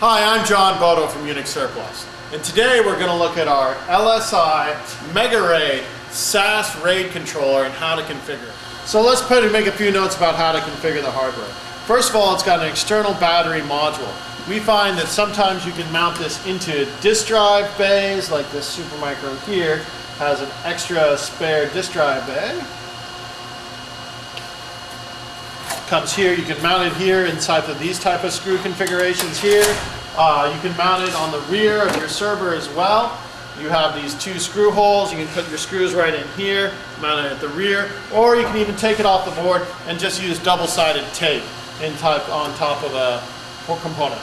Hi, I'm John Bodo from Unix Surplus, and today we're going to look at our LSI MegaRaid SAS RAID controller and how to configure it. So let's make a few notes about how to configure the hardware. First of all, it's got an external battery module. We find that sometimes you can mount this into disk drive bays, like this Supermicro here has an extra spare disk drive bay. Comes here, you can mount it here inside of these type of screw configurations here. You can mount it on the rear of your server as well. You have these two screw holes. You can put your screws right in here, mount it at the rear, or you can even take it off the board and just use double-sided tape on top of a component.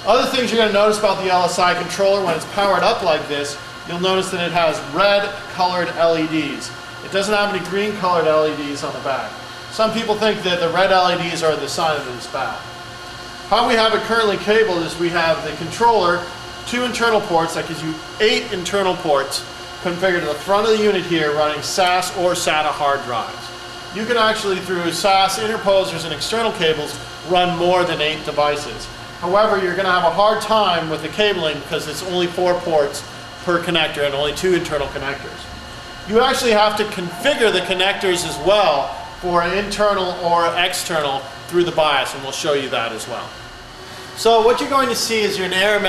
Other things you're going to notice about the LSI controller when it's powered up like this, you'll notice that it has red colored LEDs. It doesn't have any green colored LEDs on the back. Some people think that the red LEDs are the sign that it's bad. How we have it currently cabled is we have the controller, 2 internal ports, that gives you 8 internal ports configured to the front of the unit here running SAS or SATA hard drives. You can actually, through SAS interposers and external cables, run more than 8 devices. However, you're going to have a hard time with the cabling because it's only 4 ports per connector and only 2 internal connectors. You actually have to configure the connectors as well for internal or external through the BIOS, and we'll show you that as well. So what you're going to see is your error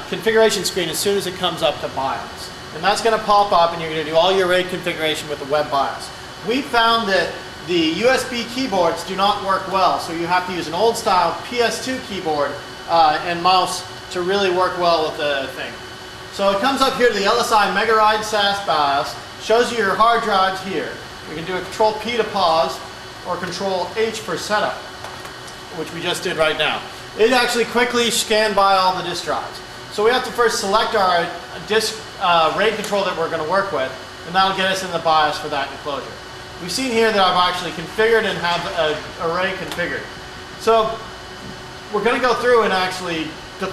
configuration screen as soon as it comes up to BIOS. And that's going to pop up and you're going to do all your RAID configuration with the web BIOS. We found that the USB keyboards do not work well, so you have to use an old style PS2 keyboard and mouse to really work well with the thing. So it comes up here to the LSI MegaRaid SAS BIOS, shows you your hard drives here. We can do a Control P to pause or Control H for setup, which we just did right now. It actually quickly scanned by all the disk drives. So we have to first select our disk RAID control that we're going to work with, and that'll get us in the BIOS for that enclosure. We've seen here that I've actually configured and have an array configured. So we're going to go through and actually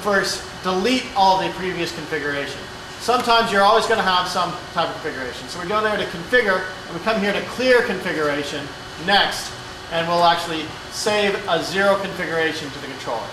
first delete all the previous configuration. Sometimes you're always going to have some type of configuration. So we go there to configure, and we come here to clear configuration, next, and we'll actually save a 0 configuration to the controller.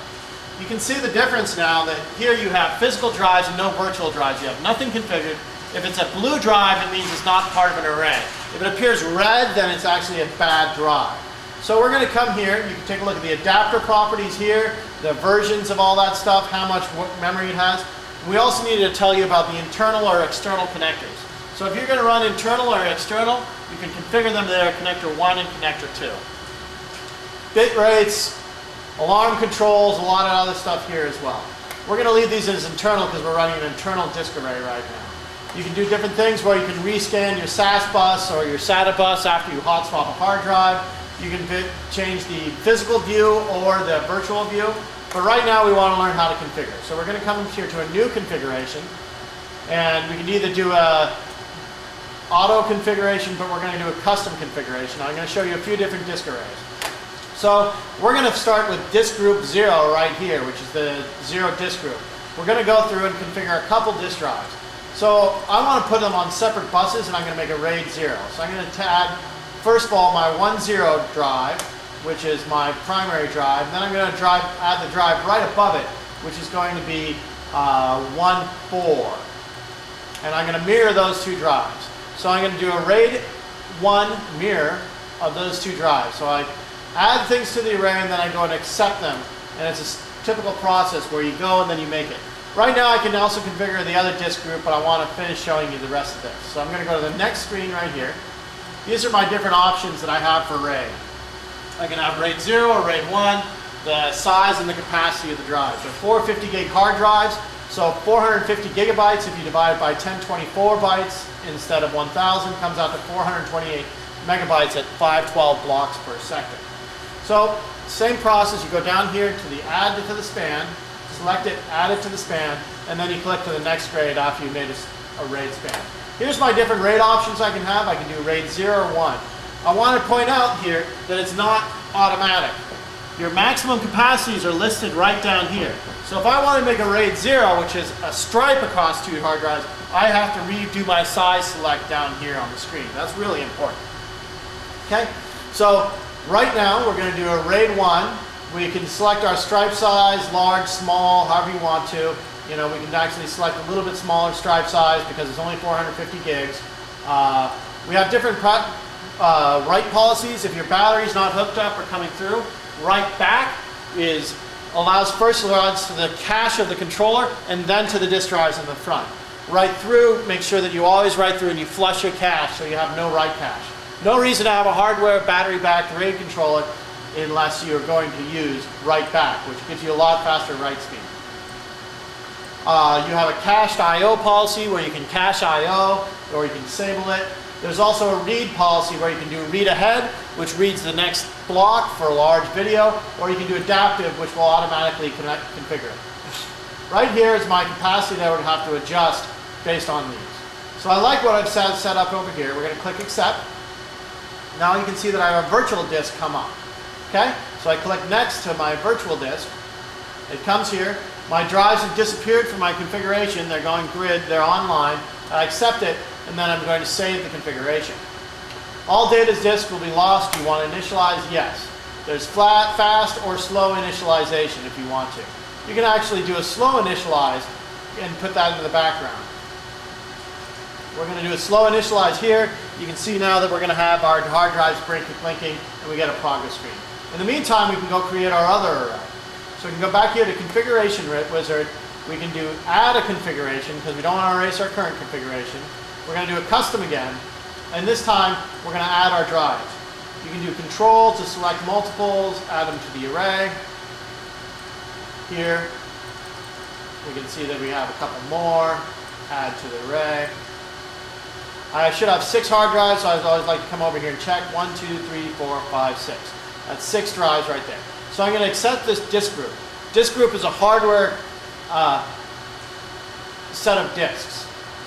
You can see the difference now that here you have physical drives and no virtual drives. You have nothing configured. If it's a blue drive, it means it's not part of an array. If it appears red, then it's actually a bad drive. So we're going to come here. You can take a look at the adapter properties here, the versions of all that stuff, how much memory it has. We also need to tell you about the internal or external connectors. So if you're going to run internal or external, you can configure them there, connector 1 and connector 2. Bit rates, alarm controls, a lot of other stuff here as well. We're going to leave these as internal because we're running an internal disk array right now. You can do different things where you can rescan your SAS bus or your SATA bus after you hot swap a hard drive. You can change the physical view or the virtual view. But right now we want to learn how to configure. So we're going to come here to a new configuration, and we can either do a auto configuration, but we're going to do a custom configuration. I'm going to show you a few different disk arrays. So we're going to start with disk group 0 right here, which is the 0 disk group. We're going to go through and configure a couple disk drives. So I want to put them on separate buses, and I'm going to make a RAID 0. So I'm going to add, first of all, my 10 drive, which is my primary drive. Then I'm going to add the drive right above it, which is going to be 14. And I'm going to mirror those 2 drives. So I'm going to do a RAID 1 mirror of those 2 drives. So I add things to the array and then I go and accept them. And it's a typical process where you go and then you make it. Right now I can also configure the other disk group, but I want to finish showing you the rest of this. So I'm going to go to the next screen right here. These are my different options that I have for RAID. I can have RAID 0 or RAID 1, the size and the capacity of the drives. They're 450 gig hard drives, so 450 gigabytes if you divide it by 1024 bytes instead of 1000 comes out to 428 megabytes at 512 blocks per second. So same process, you go down here to the add to the span, select it, add it to the span, and then you click to the next RAID after you've made a RAID span. Here's my different RAID options I can have. I can do RAID 0 or 1. I want to point out here that it's not automatic. Your maximum capacities are listed right down here. So if I want to make a RAID 0, which is a stripe across 2 hard drives, I have to redo my size select down here on the screen. That's really important. Okay, so right now we're going to do a RAID 1 We can select our stripe size, large, small, however you want to. You know, we can actually select a little bit smaller stripe size because it's only 450 gigs. We have different write policies. If your battery's not hooked up or coming through, write back allows first runs to the cache of the controller and then to the disk drives in the front. Write through, make sure that you always write through and you flush your cache so you have no write cache. No reason to have a hardware battery-backed RAID controller unless you're going to use write back, which gives you a lot faster write speed. You have a cached I/O policy where you can cache I/O or you can disable it. There's also a read policy where you can do read ahead, which reads the next block for a large video, or you can do adaptive, which will automatically configure it. Right here is my capacity that I would have to adjust based on these. So I like what I've set up over here. We're going to click accept. Now you can see that I have a virtual disk come up. Okay? So I click next to my virtual disk. It comes here. My drives have disappeared from my configuration. They're going grid. They're online. I accept it, and then I'm going to save the configuration. All data's disk will be lost. You want to initialize? Yes. There's flat, fast, or slow initialization if you want to. You can actually do a slow initialize and put that into the background. We're going to do a slow initialize here. You can see now that we're going to have our hard drives blinking and we get a progress screen. In the meantime, we can go create our other array. So we can go back here to configuration wizard. We can do add a configuration because we don't want to erase our current configuration. We're going to do a custom again. And this time, we're going to add our drives. You can do control to select multiples, add them to the array. Here, we can see that we have a couple more, add to the array. I should have 6 hard drives, so I always like to come over here and check. 1, 2, 3, 4, 5, 6. That's 6 drives right there. So I'm going to accept this disk group. Disk group is a hardware set of disks.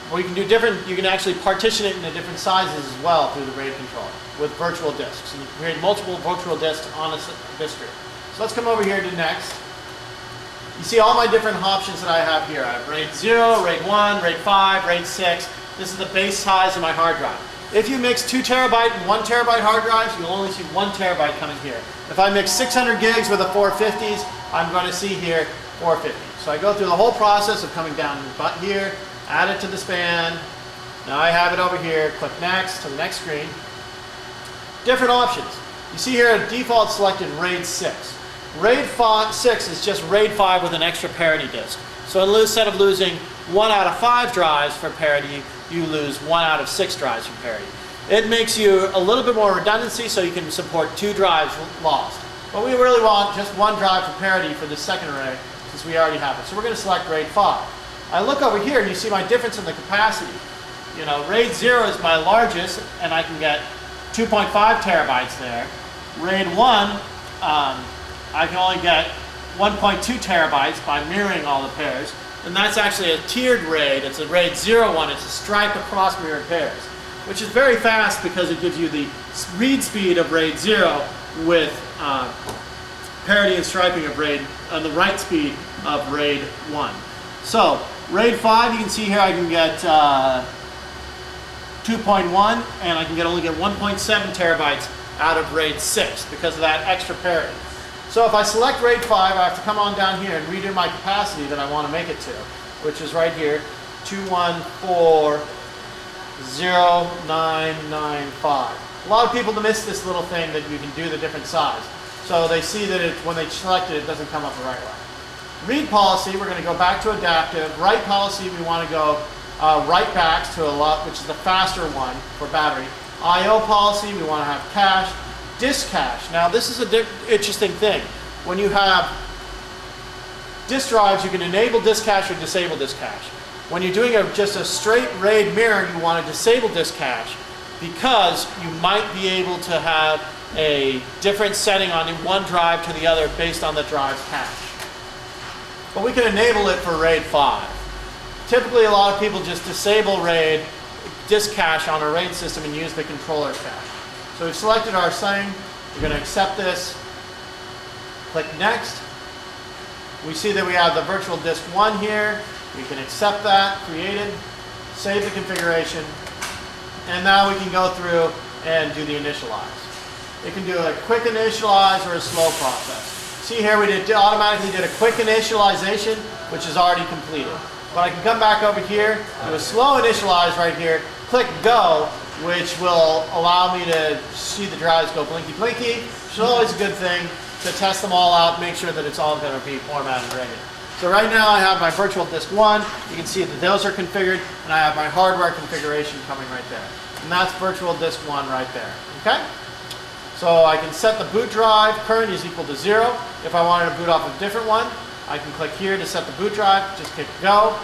Well, you can do different, you can actually partition it into different sizes as well through the RAID controller with virtual disks. And you can create multiple virtual disks on a disk group. So let's come over here to next. You see all my different options that I have here. I have RAID 0, RAID 1, RAID 5, RAID 6. This is the base size of my hard drive. If you mix 2 terabyte and 1 terabyte hard drives, you'll only see 1 terabyte coming here. If I mix 600 gigs with a 450s, I'm going to see here 450. So I go through the whole process of coming down here, add it to the span. Now I have it over here. Click next to the next screen. Different options. You see here a default selected RAID 6. RAID 6 is just RAID 5 with an extra parity disk. So instead of losing 1 out of 5 drives for parity, you lose 1 out of 6 drives for parity. It makes you a little bit more redundancy so you can support 2 drives lost. But we really want just 1 drive for parity for this second array since we already have it. So we're going to select RAID 5. I look over here and you see my difference in the capacity. You know, RAID 0 is my largest and I can get 2.5 terabytes there. RAID 1, I can only get 1.2 terabytes by mirroring all the pairs. And that's actually a tiered RAID. It's a RAID 01. It's a stripe across mirrored pairs, which is very fast because it gives you the read speed of RAID 0 with parity and striping of RAID on the write speed of RAID 1. So RAID 5, you can see here I can get 2.1 and I can only get 1.7 terabytes out of RAID 6 because of that extra parity. So if I select RAID 5, I have to come on down here and redo my capacity that I want to make it to, which is right here, 2140995. A lot of people miss this little thing that you can do the different size. So they see that when they select it, it doesn't come up the right way. Read policy, we're going to go back to adaptive. Write policy, we want to go write backs to a lot, which is the faster one for battery. I/O policy, we want to have cache. Disk cache. Now this is an interesting thing. When you have disk drives, you can enable disk cache or disable disk cache. When you're doing just a straight RAID mirror, you want to disable disk cache because you might be able to have a different setting on one drive to the other based on the drive's cache. But we can enable it for RAID 5. Typically, a lot of people just disable RAID disk cache on a RAID system and use the controller cache. So we've selected our thing. We're going to accept this. Click next. We see that we have the virtual disk 1 here. We can accept that, created, save the configuration, and now we can go through and do the initialize. It can do a quick initialize or a slow process. See here, we automatically did a quick initialization, which is already completed. But I can come back over here, do a slow initialize right here, click go, which will allow me to see the drives go blinky blinky, which is always a good thing to test them all out, make sure that it's all going to be formatted ready. So right now I have my virtual disk 1, you can see that those are configured, and I have my hardware configuration coming right there. And that's virtual disk 1 right there, okay? So I can set the boot drive, current is equal to 0. If I wanted to boot off a different one, I can click here to set the boot drive, just click go.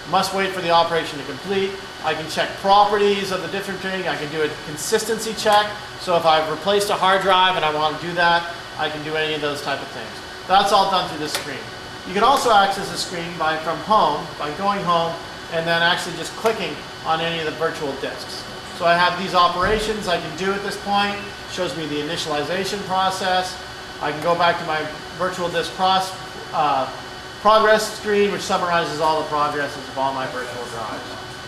Must wait for the operation to complete. I can check properties of the different thing. I can do a consistency check. So if I've replaced a hard drive and I want to do that, I can do any of those type of things. That's all done through this screen. You can also access the screen from home, by going home and then actually just clicking on any of the virtual disks. So I have these operations I can do at this point. Shows me the initialization process. I can go back to my virtual disk progress screen, which summarizes all the progresses of all my virtual drives.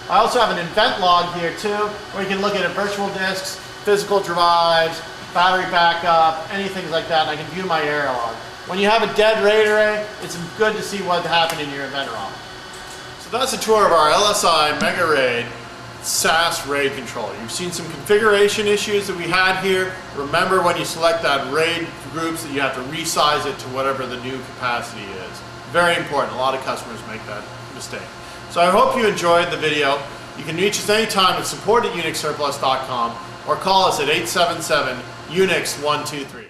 I also have an event log here too, where you can look at virtual disks, physical drives, battery backup, anything like that, and I can view my error log. When you have a dead RAID array, it's good to see what happened in your event log. So that's a tour of our LSI MegaRaid SAS RAID controller. You've seen some configuration issues that we had here. Remember, when you select that RAID groups, that you have to resize it to whatever the new capacity is. Very important. A lot of customers make that mistake. So I hope you enjoyed the video. You can reach us anytime at support@unixsurplus.com or call us at 877-UNIX-123.